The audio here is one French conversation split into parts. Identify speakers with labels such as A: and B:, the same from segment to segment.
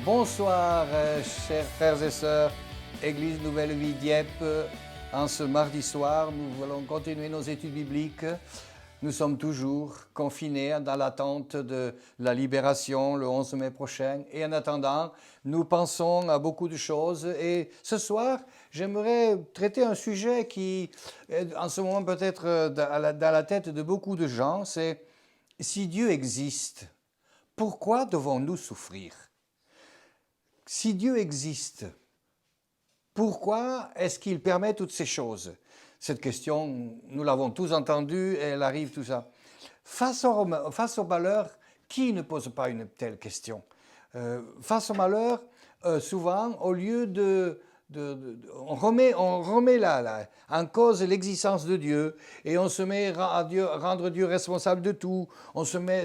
A: Bonsoir, chers frères et sœurs, Église Nouvelle Vie Dieppe. En ce mardi soir, nous allons continuer nos études bibliques. Nous sommes toujours confinés dans l'attente de la libération le 11 mai prochain. Et en attendant, nous pensons à beaucoup de choses. Et ce soir, j'aimerais traiter un sujet qui est en ce moment peut-être dans la tête de beaucoup de gens. C'est si Dieu existe, pourquoi devons-nous souffrir ? Si Dieu existe, pourquoi est-ce qu'il permet toutes ces choses? Cette question, nous l'avons tous entendue et elle arrive tout ça. Face au malheur, qui ne pose pas une telle question? Face au malheur, souvent, au lieu on remet en cause l'existence de Dieu et on se met à rendre Dieu responsable de tout.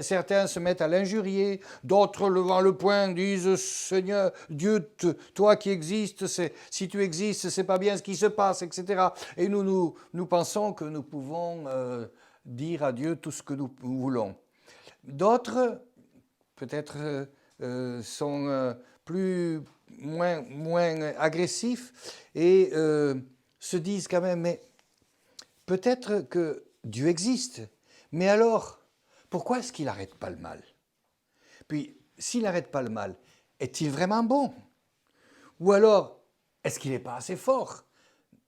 A: Certains se mettent à l'injurier, d'autres levant le poing disent « Seigneur, Dieu, toi qui existes, si tu existes, c'est pas bien ce qui se passe, etc. » Et nous pensons que nous pouvons dire à Dieu tout ce que nous voulons. D'autres, peut-être, sont moins agressifs et se disent quand même, mais peut-être que Dieu existe, mais alors, pourquoi est-ce qu'il n'arrête pas le mal? Puis, s'il n'arrête pas le mal, est-il vraiment bon? Ou alors, est-ce qu'il n'est pas assez fort?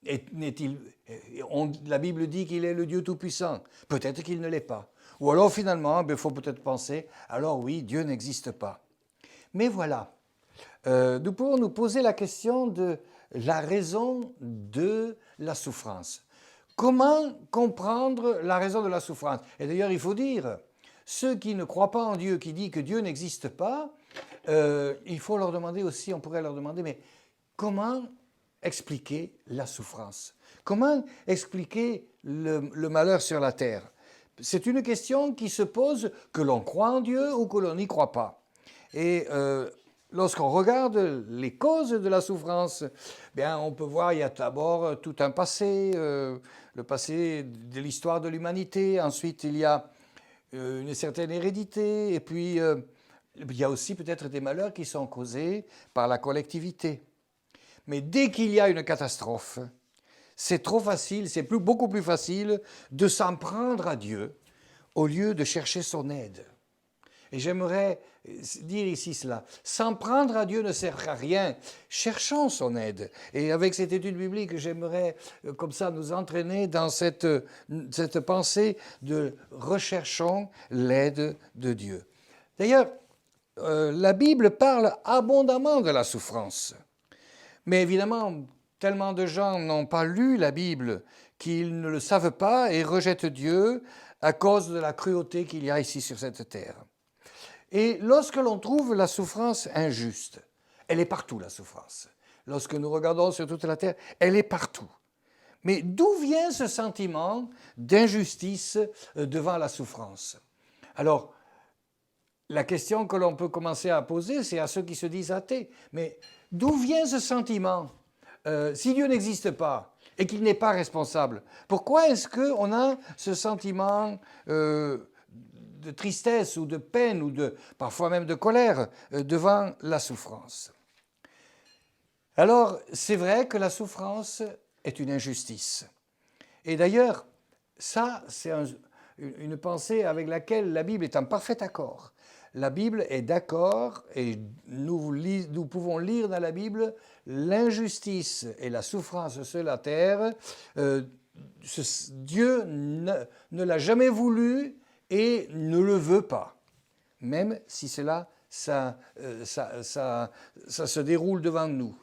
A: La Bible dit qu'il est le Dieu Tout-Puissant. Peut-être qu'il ne l'est pas. Ou alors, finalement, il faut peut-être penser, alors oui, Dieu n'existe pas. Mais voilà, nous pouvons nous poser la question de la raison de la souffrance. Comment comprendre la raison de la souffrance? Et d'ailleurs, il faut dire, ceux qui ne croient pas en Dieu, qui disent que Dieu n'existe pas, il faut leur demander aussi, on pourrait leur demander, mais comment expliquer la souffrance? Comment expliquer le malheur sur la terre? C'est une question qui se pose que l'on croit en Dieu ou que l'on n'y croit pas. Et lorsqu'on regarde les causes de la souffrance, bien, on peut voir, il y a d'abord tout un passé, le passé de l'histoire de l'humanité. Ensuite, il y a une certaine hérédité. Et puis, il y a aussi peut-être des malheurs qui sont causés par la collectivité. Mais dès qu'il y a une catastrophe, c'est trop facile, c'est beaucoup plus facile de s'en prendre à Dieu au lieu de chercher son aide. Et j'aimerais dire ici cela. S'en prendre à Dieu ne sert à rien. Cherchons son aide. Et avec cette étude biblique, j'aimerais comme ça nous entraîner dans cette pensée de recherchons l'aide de Dieu. D'ailleurs, la Bible parle abondamment de la souffrance. Mais évidemment, tellement de gens n'ont pas lu la Bible qu'ils ne le savent pas et rejettent Dieu à cause de la cruauté qu'il y a ici sur cette terre. Et lorsque l'on trouve la souffrance injuste, elle est partout la souffrance. Lorsque nous regardons sur toute la terre, elle est partout. Mais d'où vient ce sentiment d'injustice devant la souffrance? Alors, la question que l'on peut commencer à poser, c'est à ceux qui se disent athées. Mais d'où vient ce sentiment? Si Dieu n'existe pas et qu'il n'est pas responsable, pourquoi est-ce qu'on a ce sentiment de tristesse ou de peine ou parfois même de colère devant la souffrance? Alors, c'est vrai que la souffrance est une injustice. Et d'ailleurs, ça, c'est une pensée avec laquelle la Bible est en parfait accord. La Bible est d'accord et nous pouvons lire dans la Bible l'injustice et la souffrance sur la terre. Dieu ne l'a jamais voulu et ne le veut pas, même si ça se déroule devant nous.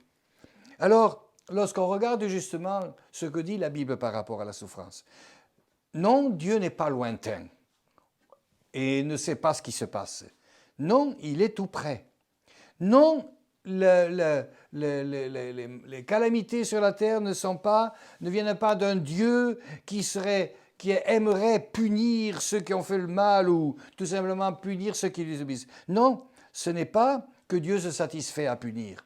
A: Alors, lorsqu'on regarde justement ce que dit la Bible par rapport à la souffrance, non, Dieu n'est pas lointain et ne sait pas ce qui se passe. Non, il est tout près. Non, les calamités sur la terre ne viennent pas d'un Dieu qui aimerait punir ceux qui ont fait le mal ou tout simplement punir ceux qui lui obéissent. Non, ce n'est pas que Dieu se satisfait à punir.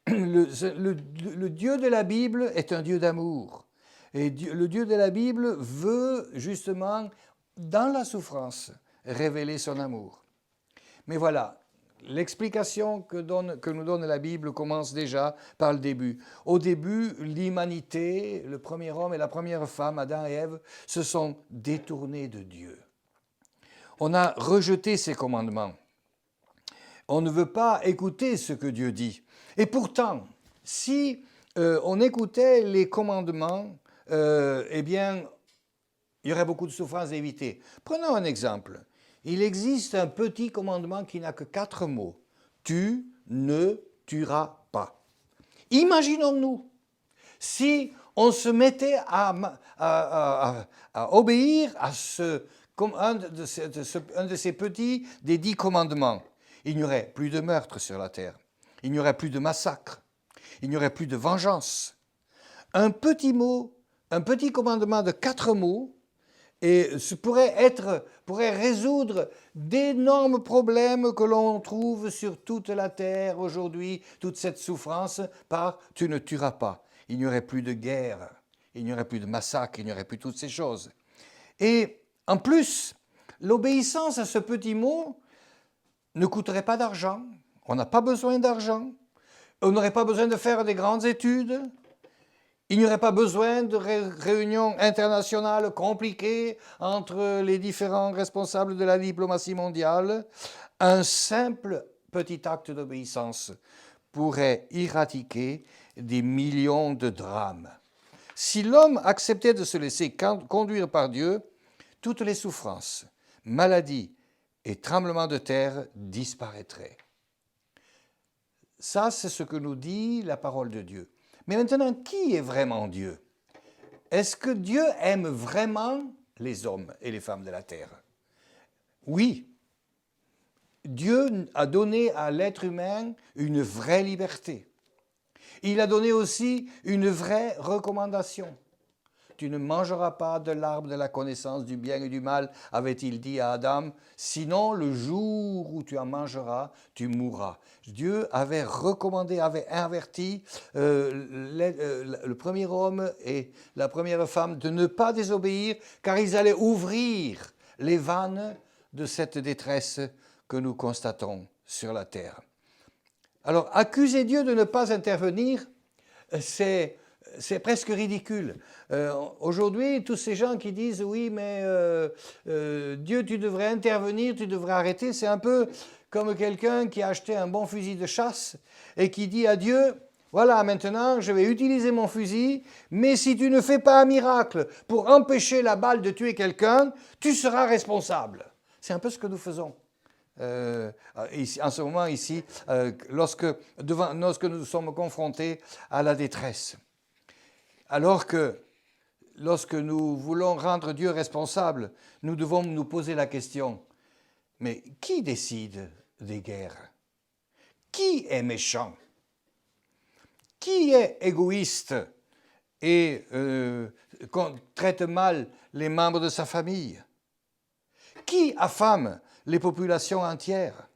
A: Le Dieu de la Bible est un Dieu d'amour. Et le Dieu de la Bible veut justement, dans la souffrance, révéler son amour. Mais voilà, l'explication que nous donne la Bible commence déjà par le début. Au début, l'humanité, le premier homme et la première femme, Adam et Ève, se sont détournés de Dieu. On a rejeté ses commandements. On ne veut pas écouter ce que Dieu dit. Et pourtant, si on écoutait les commandements, eh bien, il y aurait beaucoup de souffrances à éviter. Prenons un exemple. Il existe un petit commandement qui n'a que 4 mots. Tu ne tueras pas. Imaginons-nous si on se mettait à obéir à un de ces petits des 10 commandements. Il n'y aurait plus de meurtre sur la terre. Il n'y aurait plus de massacre. Il n'y aurait plus de vengeance. Un petit mot, un petit commandement de 4 mots, et pourrait résoudre d'énormes problèmes que l'on trouve sur toute la terre aujourd'hui, toute cette souffrance par « tu ne tueras pas ». Il n'y aurait plus de guerre, il n'y aurait plus de massacre, il n'y aurait plus toutes ces choses. Et en plus, l'obéissance à ce petit mot ne coûterait pas d'argent. On n'a pas besoin d'argent. On n'aurait pas besoin de faire des grandes études. Il n'y aurait pas besoin de réunions internationales compliquées entre les différents responsables de la diplomatie mondiale. Un simple petit acte d'obéissance pourrait éradiquer des millions de drames. Si l'homme acceptait de se laisser conduire par Dieu, toutes les souffrances, maladies et tremblements de terre disparaîtraient. Ça, c'est ce que nous dit la parole de Dieu. Mais maintenant, qui est vraiment Dieu? Est-ce que Dieu aime vraiment les hommes et les femmes de la terre? Oui. Dieu a donné à l'être humain une vraie liberté. Il a donné aussi une vraie recommandation. Tu ne mangeras pas de l'arbre de la connaissance du bien et du mal, avait-il dit à Adam, sinon le jour où tu en mangeras, tu mourras. Dieu avait recommandé, avait averti le premier homme et la première femme de ne pas désobéir, car ils allaient ouvrir les vannes de cette détresse que nous constatons sur la terre. Alors, accuser Dieu de ne pas intervenir, c'est presque ridicule. Aujourd'hui, tous ces gens qui disent « oui, mais Dieu, tu devrais intervenir, tu devrais arrêter », c'est un peu comme quelqu'un qui a acheté un bon fusil de chasse et qui dit à Dieu « voilà, maintenant, je vais utiliser mon fusil, mais si tu ne fais pas un miracle pour empêcher la balle de tuer quelqu'un, tu seras responsable. » C'est un peu ce que nous faisons. Ici, en ce moment ici, lorsque nous sommes confrontés à la détresse. Alors que lorsque nous voulons rendre Dieu responsable, nous devons nous poser la question, mais qui décide des guerres? Qui est méchant? Qui est égoïste et traite mal les membres de sa famille? Qui affame les populations entières?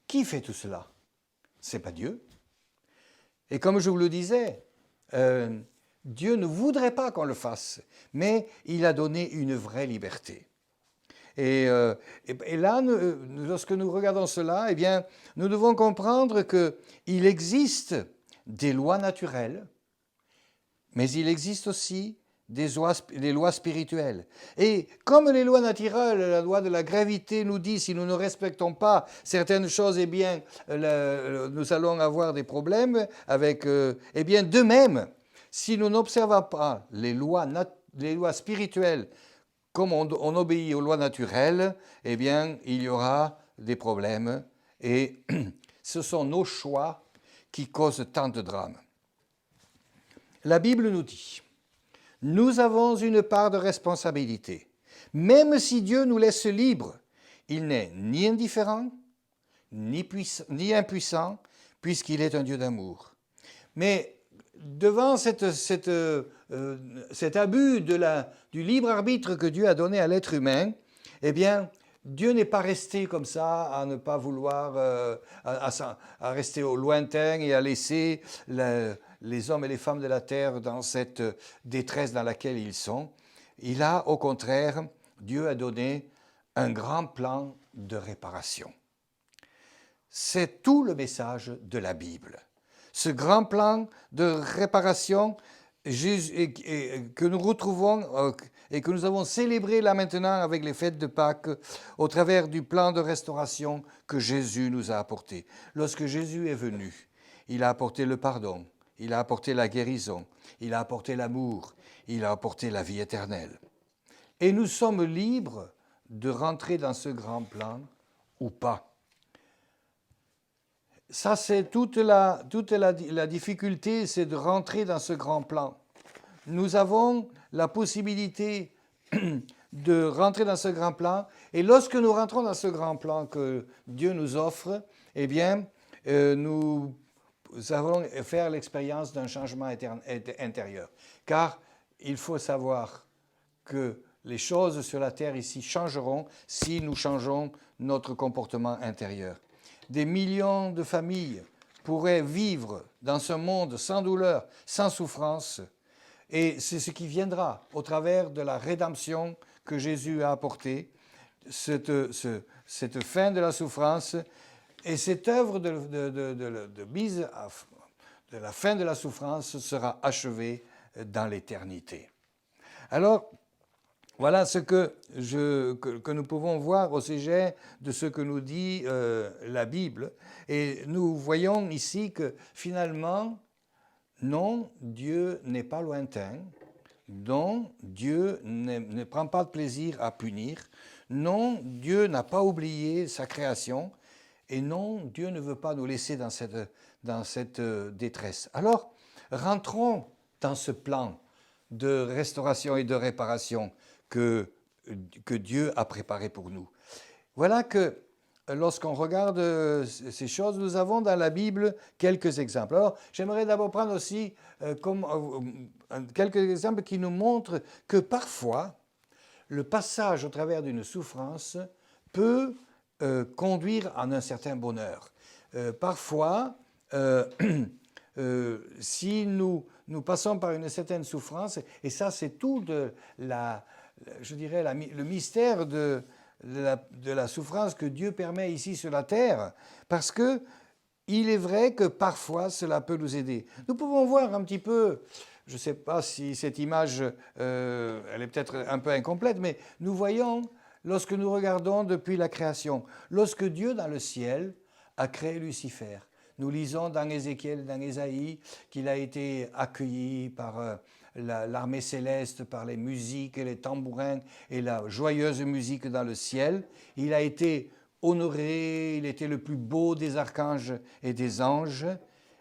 A: Qui fait tout cela? Ce n'est pas Dieu. Et comme je vous le disais, Dieu ne voudrait pas qu'on le fasse, mais il a donné une vraie liberté. Et là, lorsque nous regardons cela, eh bien, nous devons comprendre qu'il existe des lois naturelles, mais il existe aussi des lois spirituelles. Et comme les lois naturelles, la loi de la gravité nous dit si nous ne respectons pas certaines choses, eh bien, nous allons avoir des problèmes avec... eh bien, de même, si nous n'observons pas les lois spirituelles comme on obéit aux lois naturelles, eh bien, il y aura des problèmes. Et ce sont nos choix qui causent tant de drames. La Bible nous dit... Nous avons une part de responsabilité. Même si Dieu nous laisse libres, il n'est ni indifférent, ni impuissant, puisqu'il est un Dieu d'amour. Mais devant cet abus du libre arbitre que Dieu a donné à l'être humain, eh bien, Dieu n'est pas resté comme ça à ne pas vouloir, à rester au lointain et à laisser les hommes et les femmes de la terre dans cette détresse dans laquelle ils sont. Il a, au contraire, Dieu a donné un grand plan de réparation. C'est tout le message de la Bible. Ce grand plan de réparation que nous retrouvons et que nous avons célébré là maintenant avec les fêtes de Pâques au travers du plan de restauration que Jésus nous a apporté. Lorsque Jésus est venu, il a apporté le pardon, il a apporté la guérison, il a apporté l'amour, il a apporté la vie éternelle. Et nous sommes libres de rentrer dans ce grand plan ou pas. Ça, c'est toute la difficulté, c'est de rentrer dans ce grand plan. Nous avons la possibilité de rentrer dans ce grand plan, et lorsque nous rentrons dans ce grand plan que Dieu nous offre, eh bien, nous allons faire l'expérience d'un changement intérieur. Car il faut savoir que les choses sur la terre ici changeront si nous changeons notre comportement intérieur. Des millions de familles pourraient vivre dans ce monde sans douleur, sans souffrance, et c'est ce qui viendra au travers de la rédemption que Jésus a apportée, cette fin de la souffrance, et cette œuvre de mise de la fin de la souffrance sera achevée dans l'éternité. Alors, voilà ce que nous pouvons voir au sujet de ce que nous dit la Bible. Et nous voyons ici que finalement, non, Dieu n'est pas lointain. Non, Dieu ne prend pas de plaisir à punir. Non, Dieu n'a pas oublié sa création. Et non, Dieu ne veut pas nous laisser dans cette détresse. Alors, rentrons dans ce plan de restauration et de réparation que Dieu a préparé pour nous. Voilà que lorsqu'on regarde ces choses, nous avons dans la Bible quelques exemples. Alors, j'aimerais d'abord prendre aussi quelques exemples qui nous montrent que parfois, le passage au travers d'une souffrance peut conduire à un certain bonheur. Parfois, si nous passons par une certaine souffrance, et ça c'est tout le mystère de la souffrance que Dieu permet ici sur la terre, parce que il est vrai que parfois cela peut nous aider. Nous pouvons voir un petit peu, je ne sais pas si cette image, elle est peut-être un peu incomplète, mais nous voyons, lorsque nous regardons depuis la création, lorsque Dieu dans le ciel a créé Lucifer, nous lisons dans Ézéchiel, dans Ésaïe, qu'il a été accueilli par l'armée céleste, par les musiques et les tambourins et la joyeuse musique dans le ciel. Il a été honoré, il était le plus beau des archanges et des anges.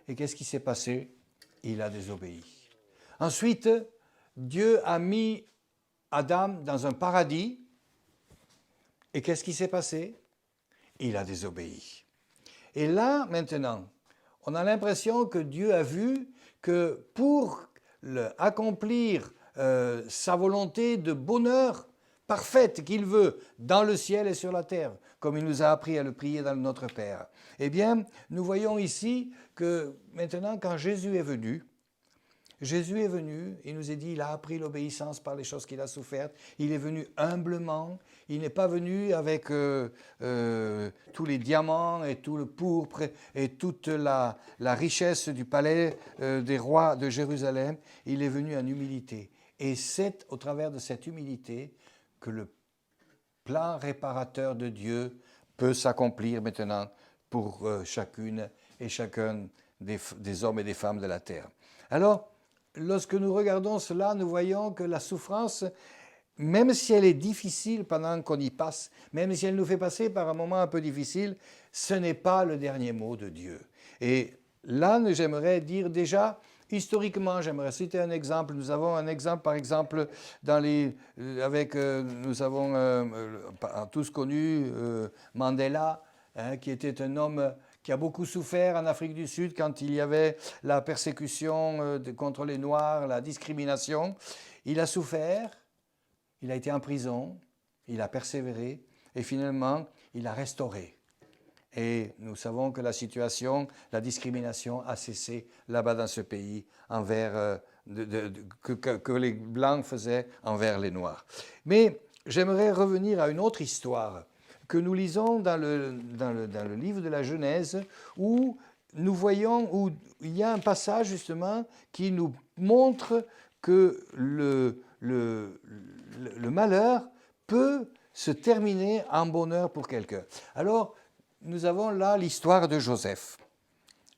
A: Et qu'est-ce qui s'est passé? Il a désobéi. Ensuite, Dieu a mis Adam dans un paradis. Et qu'est-ce qui s'est passé? Il a désobéi. Et là, maintenant, on a l'impression que Dieu a vu que pour accomplir sa volonté de bonheur parfaite qu'il veut dans le ciel et sur la terre, comme il nous a appris à le prier dans notre Père, eh bien, nous voyons ici que maintenant, quand Jésus est venu, il nous est dit, il a appris l'obéissance par les choses qu'il a souffertes, il est venu humblement, il n'est pas venu avec tous les diamants et tout le pourpre et toute la richesse du palais des rois de Jérusalem, il est venu en humilité. Et c'est au travers de cette humilité que le plan réparateur de Dieu peut s'accomplir maintenant pour chacune et chacun des hommes et des femmes de la terre. Alors, lorsque nous regardons cela, nous voyons que la souffrance, même si elle est difficile pendant qu'on y passe, même si elle nous fait passer par un moment un peu difficile, ce n'est pas le dernier mot de Dieu. Et là, j'aimerais dire déjà, historiquement, j'aimerais citer un exemple. Nous avons un exemple, par exemple, nous avons tous connu Mandela, qui était un homme qui a beaucoup souffert en Afrique du Sud quand il y avait la persécution contre les Noirs, la discrimination. Il a souffert, il a été en prison, il a persévéré et finalement, il a restauré. Et nous savons que la situation, la discrimination a cessé là-bas dans ce pays que les Blancs faisaient envers les Noirs. Mais j'aimerais revenir à une autre histoire. que nous lisons dans le livre de la Genèse, où nous voyons, où il y a un passage justement qui nous montre que le malheur peut se terminer en bonheur pour quelqu'un. Alors, nous avons là l'histoire de Joseph.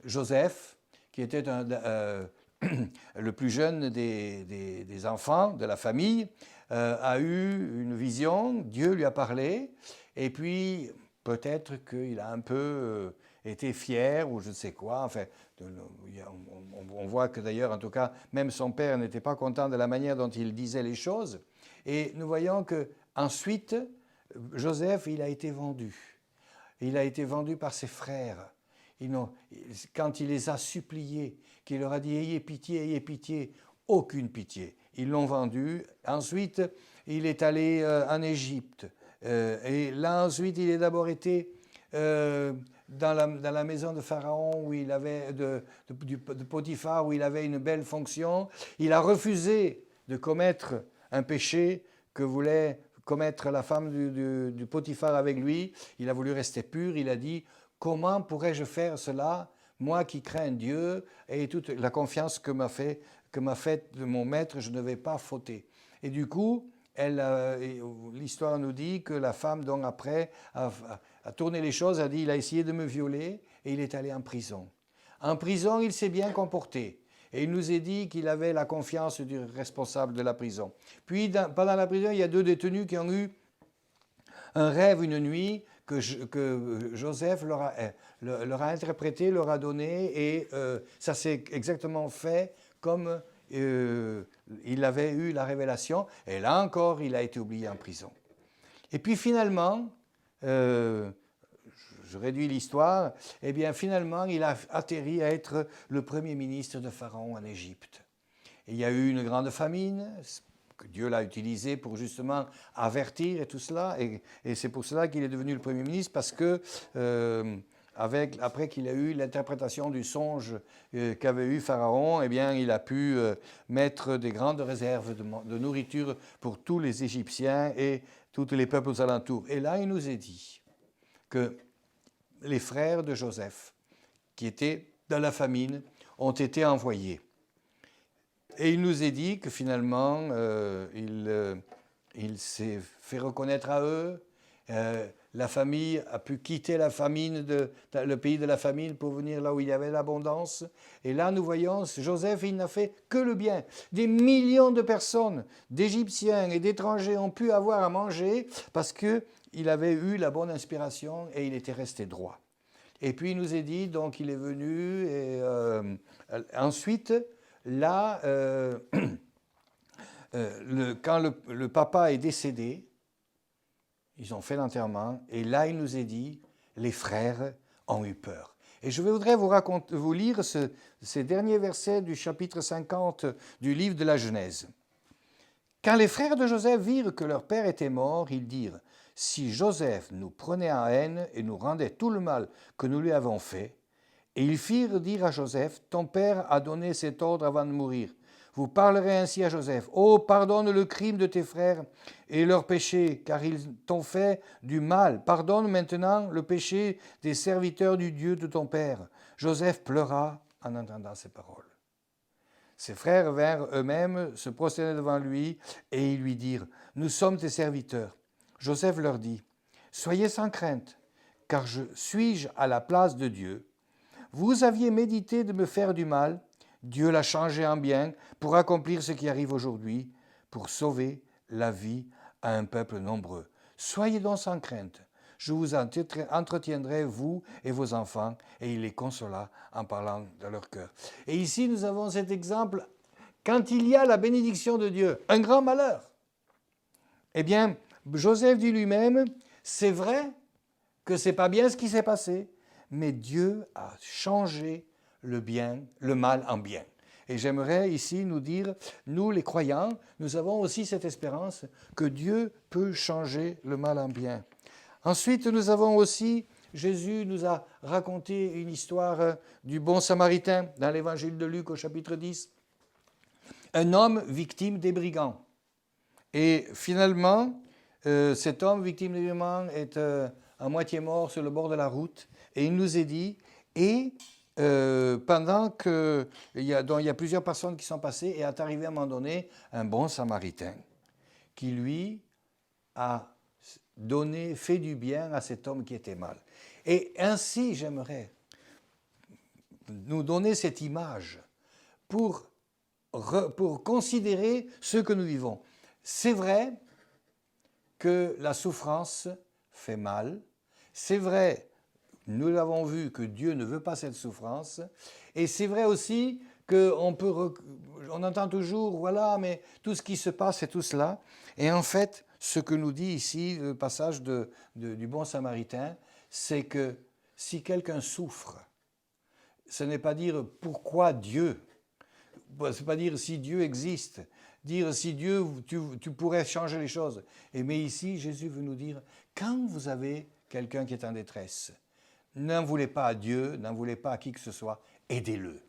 A: Joseph, qui était le plus jeune des enfants de la famille, a eu une vision, Dieu lui a parlé, et puis peut-être qu'il a un peu été fier ou je ne sais quoi. Enfin, on voit que d'ailleurs, en tout cas, même son père n'était pas content de la manière dont il disait les choses. Et nous voyons qu'ensuite, Joseph, il a été vendu. Il a été vendu par ses frères. Quand il les a suppliés, qu'il leur a dit « ayez pitié », aucune pitié. Ils l'ont vendu. Ensuite, il est allé en Égypte. Et là, ensuite, il a d'abord été dans la maison de Pharaon, où il avait de Potiphar, où il avait une belle fonction. Il a refusé de commettre un péché que voulait commettre la femme du Potiphar avec lui. Il a voulu rester pur. Il a dit « Comment pourrais-je faire cela, moi qui crains Dieu et toute la confiance que m'a faite mon maître, je ne vais pas fauter. » Et du coup, l'histoire nous dit que la femme, donc après, a tourné les choses, a dit « Il a essayé de me violer et il est allé en prison. » En prison, il s'est bien comporté. Et il nous est dit qu'il avait la confiance du responsable de la prison. Puis, pendant la prison, il y a 2 détenus qui ont eu un rêve une nuit que Joseph leur a interprété, leur a donné, et ça s'est exactement fait comme il avait eu la révélation. Et là encore, il a été oublié en prison. Et puis finalement, je réduis l'histoire, eh bien finalement, il a atterri à être le premier ministre de Pharaon en Égypte. Et il y a eu une grande famine, que Dieu l'a utilisé pour justement avertir et tout cela, et c'est pour cela qu'il est devenu le premier ministre, parce que après qu'il a eu l'interprétation du songe qu'avait eu Pharaon, eh bien il a pu mettre des grandes réserves de nourriture pour tous les Égyptiens et tous les peuples aux alentours. Et là, il nous est dit que les frères de Joseph, qui étaient dans la famine, ont été envoyés. Et il nous est dit que finalement, il s'est fait reconnaître à eux. La famille a pu quitter le pays de la famine pour venir là où il y avait l'abondance. Et là, nous voyons, Joseph, il n'a fait que le bien. Des millions de personnes, d'Égyptiens et d'étrangers ont pu avoir à manger parce qu'il avait eu la bonne inspiration et il était resté droit. Et puis il nous est dit, donc il est venu, et ensuite, là, quand le papa est décédé, ils ont fait l'enterrement, et là, il nous est dit, les frères ont eu peur. Et je voudrais vous lire ces derniers versets du chapitre 50 du livre de la Genèse. « Quand les frères de Joseph virent que leur père était mort, ils dirent, « Si Joseph nous prenait en haine et nous rendait tout le mal que nous lui avons fait, et ils firent dire à Joseph, « Ton père a donné cet ordre avant de mourir. Vous parlerez ainsi à Joseph, « Oh, pardonne le crime de tes frères et leur péché, car ils t'ont fait du mal. Pardonne maintenant le péché des serviteurs du Dieu de ton père. » Joseph pleura en entendant ces paroles. Ses frères vinrent eux-mêmes se prosterner devant lui, et ils lui dirent, « Nous sommes tes serviteurs. » Joseph leur dit, « Soyez sans crainte, car suis-je à la place de Dieu? Vous aviez médité de me faire du mal, Dieu l'a changé en bien pour accomplir ce qui arrive aujourd'hui, pour sauver la vie à un peuple nombreux. Soyez donc sans crainte, je vous entretiendrai, vous et vos enfants. » Et il les consola en parlant de leur cœur. Et ici, nous avons cet exemple, quand il y a la bénédiction de Dieu, un grand malheur. Eh bien, Joseph dit lui-même, c'est vrai que ce n'est pas bien ce qui s'est passé, mais Dieu a changé le mal en bien. Et j'aimerais ici nous dire, nous les croyants, nous avons aussi cette espérance que Dieu peut changer le mal en bien. Ensuite, nous avons aussi, Jésus nous a raconté une histoire du bon samaritain dans l'évangile de Luc au chapitre 10. Un homme victime des brigands. Et finalement, cet homme victime d'événements est à moitié mort sur le bord de la route. Et il nous est dit, et pendant qu'il y a plusieurs personnes qui sont passées, et est arrivé à un moment donné un bon samaritain qui lui a fait du bien à cet homme qui était mal. Et ainsi, j'aimerais nous donner cette image pour considérer ce que nous vivons. C'est vrai que la souffrance fait mal, c'est vrai, nous l'avons vu, que Dieu ne veut pas cette souffrance, et c'est vrai aussi qu'on on entend toujours, voilà, mais tout ce qui se passe, c'est tout cela, et en fait, ce que nous dit ici le passage du bon samaritain, c'est que si quelqu'un souffre, ce n'est pas dire pourquoi Dieu, ce n'est pas dire si Dieu existe, dire si Dieu, tu pourrais changer les choses. Mais ici, Jésus veut nous dire, quand vous avez quelqu'un qui est en détresse, n'en voulez pas à Dieu, n'en voulez pas à qui que ce soit, aidez-le.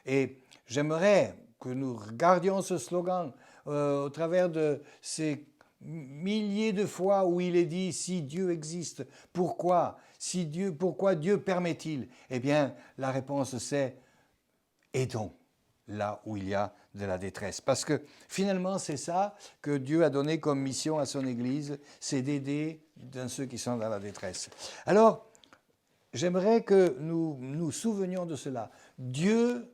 A: Et j'aimerais que nous regardions ce slogan au travers de ces milliers de fois où il est dit si Dieu existe, pourquoi Dieu permet-il? Eh bien, la réponse c'est aidons là où il y a de la détresse. Parce que finalement, c'est ça que Dieu a donné comme mission à son Église, c'est d'aider ceux qui sont dans la détresse. Alors, j'aimerais que nous nous souvenions de cela. Dieu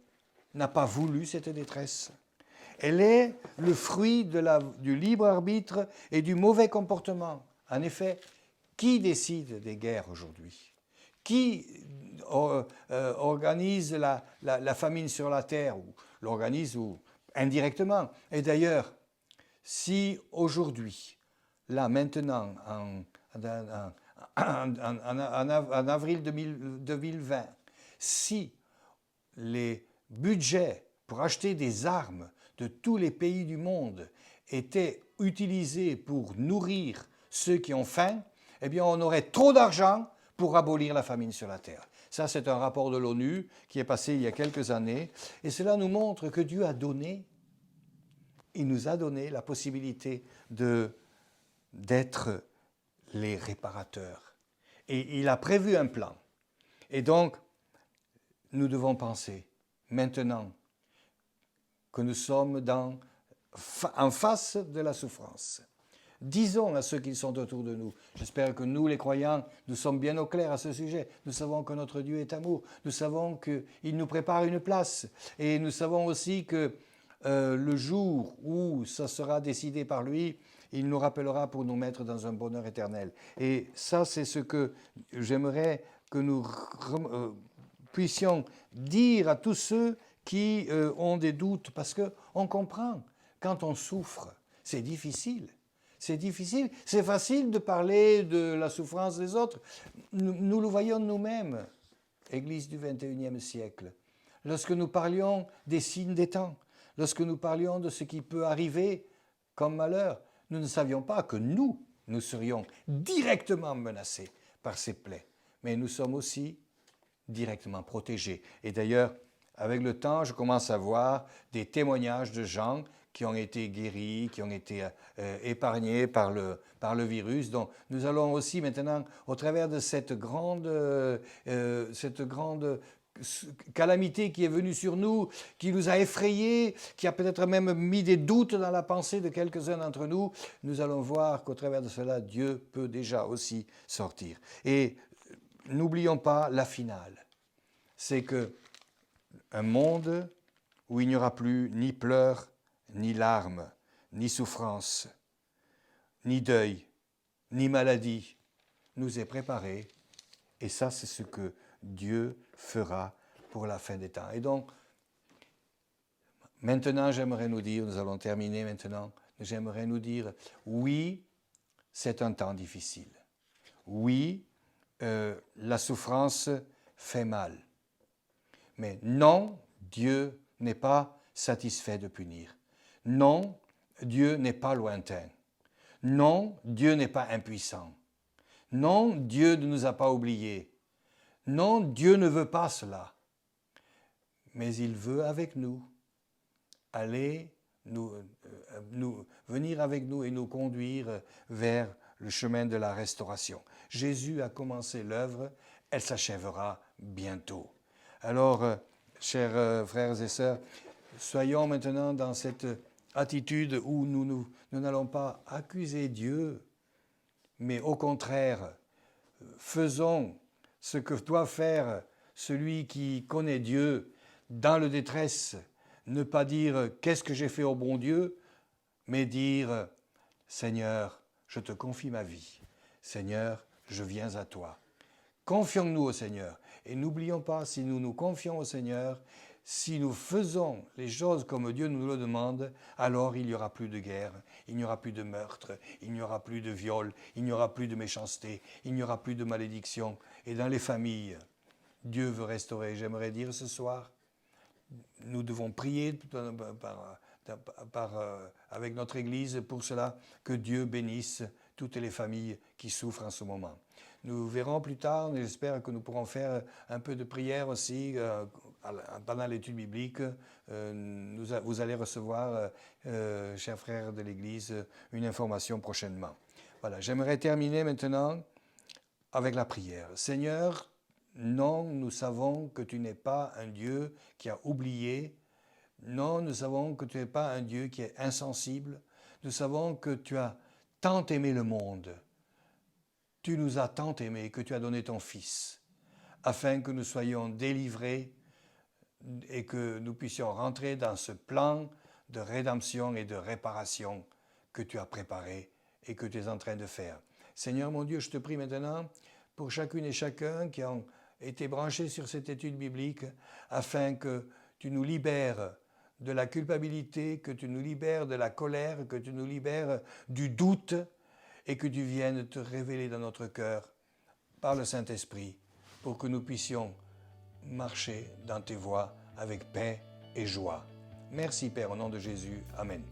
A: n'a pas voulu cette détresse. Elle est le fruit du libre arbitre et du mauvais comportement. En effet, qui décide des guerres aujourd'hui? Qui organise la famine sur la terre, ou l'organise indirectement? Et d'ailleurs, si aujourd'hui, là maintenant, en avril 2020, si les budgets pour acheter des armes de tous les pays du monde étaient utilisés pour nourrir ceux qui ont faim, eh bien on aurait trop d'argent pour abolir la famine sur la terre. Ça, c'est un rapport de l'ONU qui est passé il y a quelques années, et cela nous montre que Dieu il nous a donné la possibilité d'être les réparateurs. Et il a prévu un plan. Et donc, nous devons penser, maintenant, que nous sommes en face de la souffrance. Disons à ceux qui sont autour de nous, j'espère que nous, les croyants, nous sommes bien au clair à ce sujet. Nous savons que notre Dieu est amour. Nous savons qu'il nous prépare une place. Et nous savons aussi que le jour où ça sera décidé par lui, il nous rappellera pour nous mettre dans un bonheur éternel. Et ça, c'est ce que j'aimerais que nous puissions dire à tous ceux qui ont des doutes, parce qu'on comprend, quand on souffre, c'est difficile. C'est difficile, c'est facile de parler de la souffrance des autres. Nous le voyons nous-mêmes, Église du XXIe siècle. Lorsque nous parlions des signes des temps, lorsque nous parlions de ce qui peut arriver comme malheur, nous ne savions pas que nous serions directement menacés par ces plaies. Mais nous sommes aussi directement protégés. Et d'ailleurs, avec le temps, je commence à voir des témoignages de gens qui ont été guéris, qui ont été épargnés par le virus. Donc nous allons aussi maintenant, au travers de cette grande calamité qui est venue sur nous, qui nous a effrayés, qui a peut-être même mis des doutes dans la pensée de quelques-uns d'entre nous, nous allons voir qu'au travers de cela, Dieu peut déjà aussi sortir. Et n'oublions pas la finale. C'est qu'un monde où il n'y aura plus ni pleurs, ni larmes, ni souffrance, ni deuil, ni maladie, nous est préparé. Et ça, c'est ce que Dieu fera pour la fin des temps. Et donc, maintenant, j'aimerais nous dire, nous allons terminer maintenant, j'aimerais nous dire, oui, c'est un temps difficile. Oui, la souffrance fait mal. Mais non, Dieu n'est pas satisfait de punir. Non, Dieu n'est pas lointain. Non, Dieu n'est pas impuissant. Non, Dieu ne nous a pas oubliés. Non, Dieu ne veut pas cela. Mais il veut avec nous aller venir avec nous et nous conduire vers le chemin de la restauration. Jésus a commencé l'œuvre, elle s'achèvera bientôt. Alors, chers frères et sœurs, soyons maintenant dans cette attitude où nous n'allons pas accuser Dieu, mais au contraire, faisons ce que doit faire celui qui connaît Dieu dans le détresse. Ne pas dire « qu'est-ce que j'ai fait au bon Dieu ?» mais dire « Seigneur, je te confie ma vie. Seigneur, je viens à toi. » Confions-nous au Seigneur. Et n'oublions pas, si nous nous confions au Seigneur, si nous faisons les choses comme Dieu nous le demande, alors il n'y aura plus de guerre, il n'y aura plus de meurtre, il n'y aura plus de viol, il n'y aura plus de méchanceté, il n'y aura plus de malédiction. Et dans les familles, Dieu veut restaurer. J'aimerais dire ce soir, nous devons prier avec notre Église pour cela, que Dieu bénisse toutes les familles qui souffrent en ce moment. Nous verrons plus tard, et j'espère que nous pourrons faire un peu de prière aussi pendant l'étude biblique. Vous allez recevoir, chers frères de l'Église, une information prochainement. Voilà, j'aimerais terminer maintenant avec la prière. Seigneur, non, nous savons que tu n'es pas un Dieu qui a oublié. Non, nous savons que tu n'es pas un Dieu qui est insensible. Nous savons que tu as tant aimé le monde. Tu nous as tant aimés que tu as donné ton Fils, afin que nous soyons délivrés et que nous puissions rentrer dans ce plan de rédemption et de réparation que tu as préparé et que tu es en train de faire. Seigneur mon Dieu, je te prie maintenant pour chacune et chacun qui ont été branchés sur cette étude biblique, afin que tu nous libères de la culpabilité, que tu nous libères de la colère, que tu nous libères du doute, et que tu viennes te révéler dans notre cœur par le Saint-Esprit pour que nous puissions marcher dans tes voies avec paix et joie. Merci Père, au nom de Jésus. Amen.